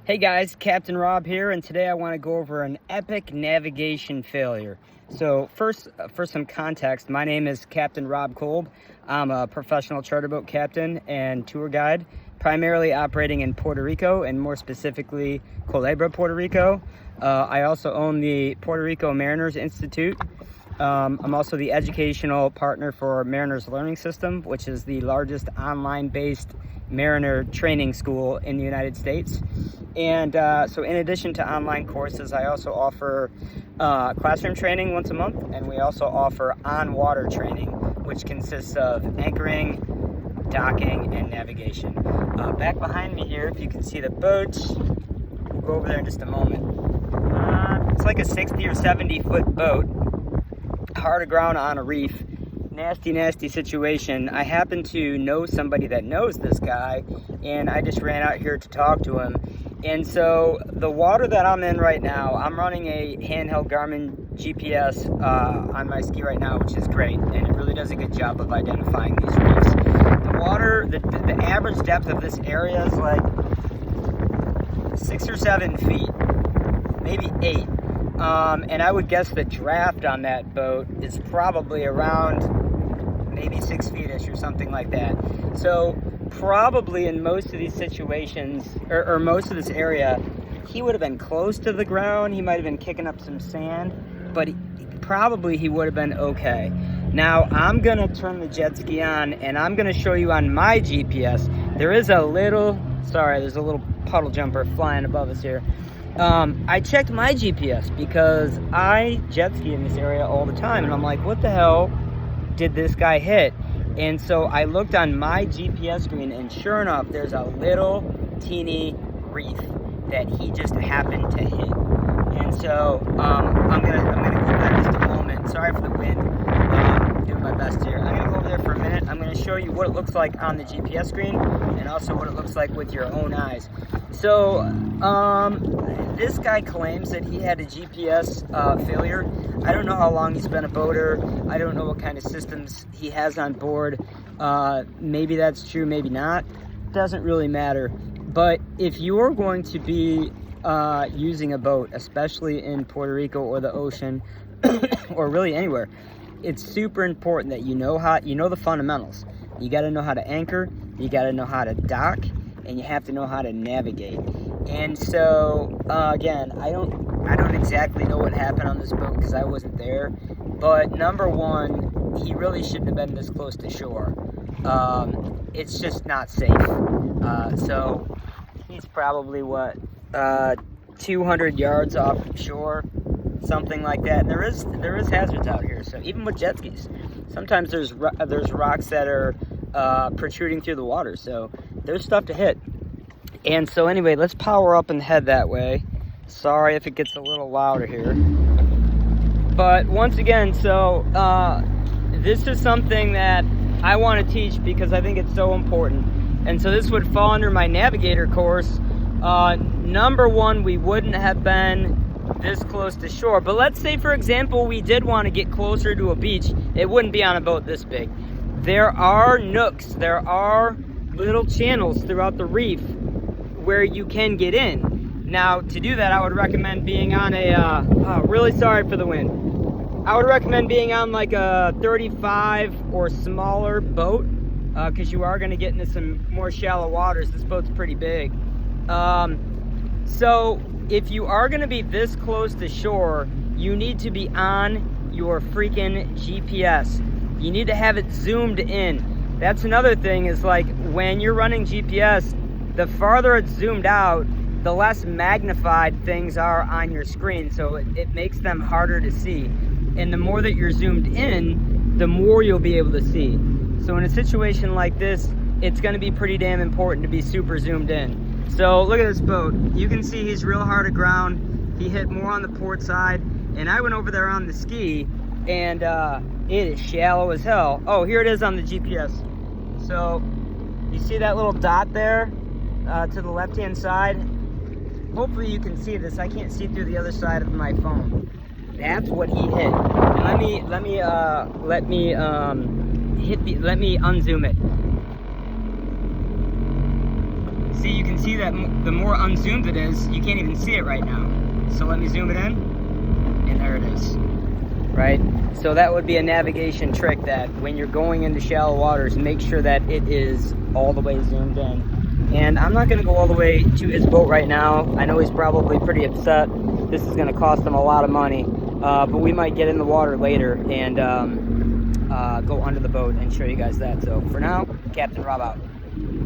Hey guys, Captain Rob here, and today I want to go over an epic navigation failure. So first, for some context, my name is Captain Rob Kolb. I'm a professional charter boat captain and tour guide, primarily operating in Puerto Rico, and more specifically, Culebra, Puerto Rico. I also own the Puerto Rico Mariners Institute. I'm also the educational partner for Mariners Learning System, which is the largest online-based mariner training school in the United States. And so in addition to online courses, I also offer classroom training once a month, and we also offer on-water training, which consists of anchoring, docking, and navigation. Back behind me here, if you can see the boats, we'll go over there in just a moment. It's like a 60 or 70 foot boat, hard aground on a reef. Nasty situation. I happen to know somebody that knows this guy, and I just ran out here to talk to him. And so the water that I'm in right now, I'm running a handheld Garmin GPS on my ski right now, which is great, and it really does a good job of identifying these reefs. The water, the average depth of this area is like 6 or 7 feet, maybe 8. And I would guess the draft on that boat is probably around maybe 6 feet-ish or something like that. So probably in most of these situations, or most of this area, he would have been close to the ground. He might have been kicking up some sand, but probably he would have been okay. Now I'm gonna turn the jet ski on, and I'm gonna show you on my GPS. There's a little puddle jumper flying above us here. I checked my GPS because I jet ski in this area all the time, and I'm like, what the hell did this guy hit? And so I looked on my GPS screen, and sure enough, there's a little teeny reef that he just happened to hit. And so I'm gonna go there in just a moment. Sorry for the wind. I'm doing my best here. I'm gonna go over there for a minute. I'm gonna show you what it looks like on the GPS screen, and also what it looks like with your own eyes. So this guy claims that he had a GPS failure. I don't know how long he's been a boater. I don't know what kind of systems he has on board. Maybe that's true, maybe not. Doesn't really matter. But if you're going to be using a boat, especially in Puerto Rico or the ocean, or really anywhere, it's super important that you know the fundamentals. You got to know how to anchor, you got to know how to dock, and you have to know how to navigate. And so again, I don't exactly know what happened on this boat because I wasn't there, but number one, he really shouldn't have been this close to shore. It's just not safe. So he's probably 200 yards off shore, something like that. And there is hazards out here. So even with jet skis, sometimes there's rocks that are protruding through the water. So there's stuff to hit. And so anyway, let's power up and head that way. Sorry if it gets a little louder here. But once again, so this is something that I want to teach because I think it's so important. And so this would fall under my navigator course. Number one, we wouldn't have been this close to shore. But let's say, for example, we did want to get closer to a beach. It wouldn't be on a boat this big. There are nooks, there are little channels throughout the reef where you can get in. Now, to do that, I would recommend being on really sorry for the wind. I would recommend being on like a 35 or smaller boat, because you are going to get into some more shallow waters. This boat's pretty big. So if you are going to be this close to shore, you need to be on your freaking GPS. You need to have it zoomed in. That's another thing, is like when you're running GPS, the farther it's zoomed out, the less magnified things are on your screen, so it makes them harder to see. And the more that you're zoomed in, the more you'll be able to see. So in a situation like this, it's going to be pretty damn important to be super zoomed in. So look at this boat. You can see he's real hard aground. He hit more on the port side, and I went over there on the ski, and it is shallow as hell. Oh, here it is on the GPS. So you see that little dot there to the left-hand side? Hopefully you can see this. I can't see through the other side of my phone. That's what he hit. And let me unzoom it. See, you can see that the more unzoomed it is, you can't even see it right now. So let me zoom it in, and there it is, right? So that would be a navigation trick, that when you're going into shallow waters, make sure that it is all the way zoomed in. And I'm not gonna go all the way to his boat right now. I know he's probably pretty upset. This is gonna cost him a lot of money, but we might get in the water later and go under the boat and show you guys that. So for now, Captain Rob out.